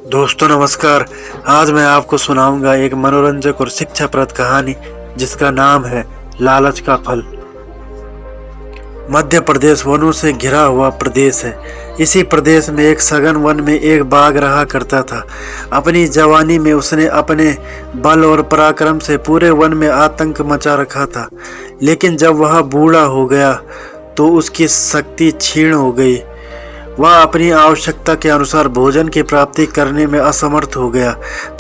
दोस्तों नमस्कार। आज मैं आपको सुनाऊंगा एक मनोरंजक और शिक्षाप्रद कहानी जिसका नाम है लालच का फल। मध्य प्रदेश वनों से घिरा हुआ प्रदेश है। इसी प्रदेश में एक सघन वन में एक बाघ रहा करता था। अपनी जवानी में उसने अपने बल और पराक्रम से पूरे वन में आतंक मचा रखा था, लेकिन जब वह बूढ़ा हो गया तो उसकी शक्ति क्षीण हो गई। वह अपनी आवश्यकता के अनुसार भोजन की प्राप्ति करने में असमर्थ हो गया।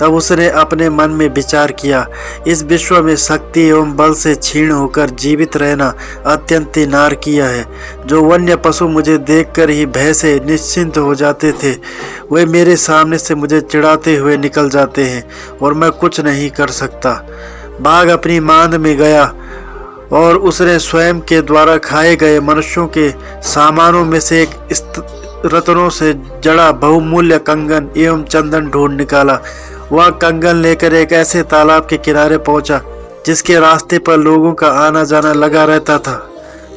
तब उसने अपने मन में विचार किया, इस विश्व में शक्ति एवं बल से क्षीण होकर जीवित रहना अत्यंत नारकीय है। जो वन्य पशु मुझे देखकर ही भय से निश्चिंत हो जाते थे, वे मेरे सामने से मुझे चिढ़ाते हुए निकल जाते हैं और मैं कुछ नहीं कर सकता। बाघ अपनी मांद में गया और उसने स्वयं के द्वारा खाए गए मनुष्यों के सामानों में से एक रत्नों से जड़ा बहुमूल्य कंगन एवं चंदन ढूंढ निकाला। वह कंगन लेकर एक ऐसे तालाब के किनारे पहुंचा जिसके रास्ते पर लोगों का आना जाना लगा रहता था।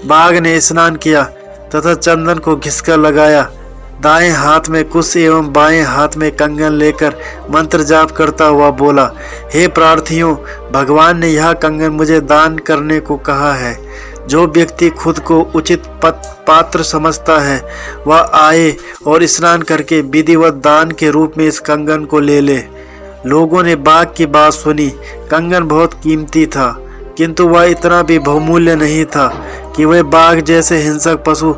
बाघ ने स्नान किया तथा चंदन को घिसकर लगाया। दाएं हाथ में कुश एवं बाएं हाथ में कंगन लेकर मंत्र जाप करता हुआ बोला, हे प्रार्थियों, भगवान ने यह कंगन मुझे दान करने को कहा है। जो व्यक्ति खुद को उचित पात्र समझता है वह आए और स्नान करके विधिवत दान के रूप में इस कंगन को ले ले। लोगों ने बाघ की बात सुनी। कंगन बहुत कीमती था, किंतु वह इतना भी बहुमूल्य नहीं था कि वह बाघ जैसे हिंसक पशु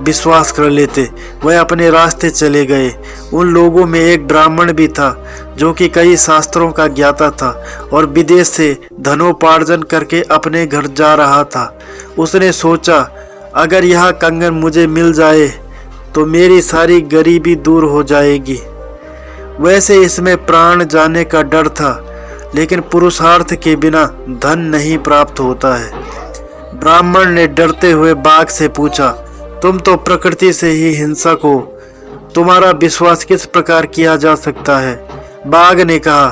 विश्वास कर लेते। वह अपने रास्ते चले गए। उन लोगों में एक ब्राह्मण भी था जो कि कई शास्त्रों का ज्ञाता था और विदेश से धनोपार्जन करके अपने घर जा रहा था। उसने सोचा, अगर यह कंगन मुझे मिल जाए तो मेरी सारी गरीबी दूर हो जाएगी। वैसे इसमें प्राण जाने का डर था, लेकिन पुरुषार्थ के बिना धन नहीं प्राप्त होता है। ब्राह्मण ने डरते हुए बाघ से पूछा, तुम तो प्रकृति से ही हिंसक हो, तुम्हारा विश्वास किस प्रकार किया जा सकता है? बाघ ने कहा,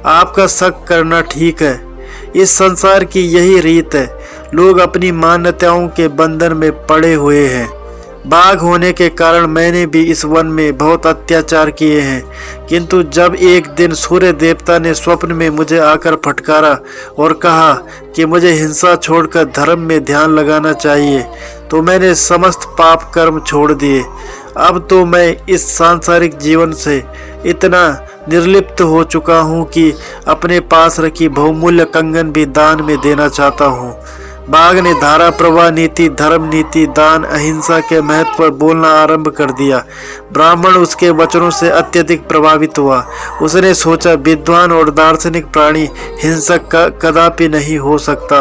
आपका शक करना ठीक है। इस संसार की यही रीत है। लोग अपनी मान्यताओं के बंधन में पड़े हुए हैं। बाघ होने के कारण मैंने भी इस वन में बहुत अत्याचार किए हैं, किंतु जब एक दिन सूर्य देवता ने स्वप्न में मुझे आकर फटकारा और कहा कि मुझे हिंसा छोड़कर धर्म में ध्यान लगाना चाहिए, तो मैंने समस्त पाप कर्म छोड़ दिए। अब तो मैं इस सांसारिक जीवन से इतना निर्लिप्त हो चुका हूँ कि अपने पास रखी बहुमूल्य कंगन भी दान में देना चाहता हूँ। बाघ ने धारा प्रवाह नीति, धर्म नीति, दान, अहिंसा के महत्व पर बोलना आरंभ कर दिया। ब्राह्मण उसके वचनों से अत्यधिक प्रभावित हुआ। उसने सोचा, विद्वान और दार्शनिक प्राणी हिंसक कदापि नहीं हो सकता।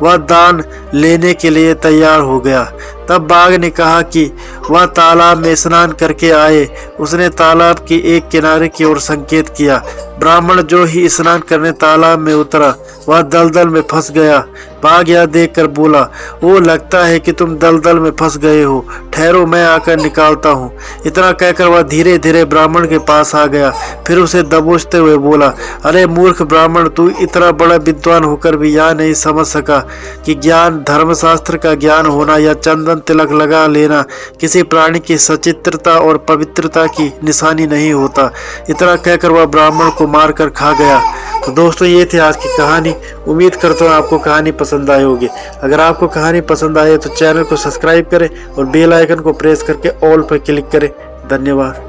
वह दान लेने के लिए तैयार हो गया। तब बाघ ने कहा कि वह तालाब में स्नान करके आए। उसने तालाब की एक किनारे की ओर संकेत किया। ब्राह्मण जो ही स्नान करने तालाब में उतरा, वह दलदल में फंस गया। बाघ यह देखकर बोला, वो लगता है कि तुम दलदल में फंस गए हो, ठहरो मैं आकर निकालता हूँ। इतना कहकर वह धीरे धीरे ब्राह्मण के पास आ गया। फिर उसे दबोचते हुए बोला, अरे मूर्ख ब्राह्मण, तू इतना बड़ा विद्वान होकर भी यह नहीं समझ सका कि ज्ञान, धर्मशास्त्र का ज्ञान होना या चंदन तिलक लगा लेना किसी प्राणी की सचित्रता और पवित्रता की निशानी नहीं होता। इतना कहकर वह ब्राह्मण को मारकर खा गया। तो दोस्तों, ये थी आज की कहानी। उम्मीद करता हूँ आपको कहानी पसंद आई होगी। अगर आपको कहानी पसंद आए तो चैनल को सब्सक्राइब करें और बेल आइकन को प्रेस करके ऑल पर क्लिक करें। धन्यवाद।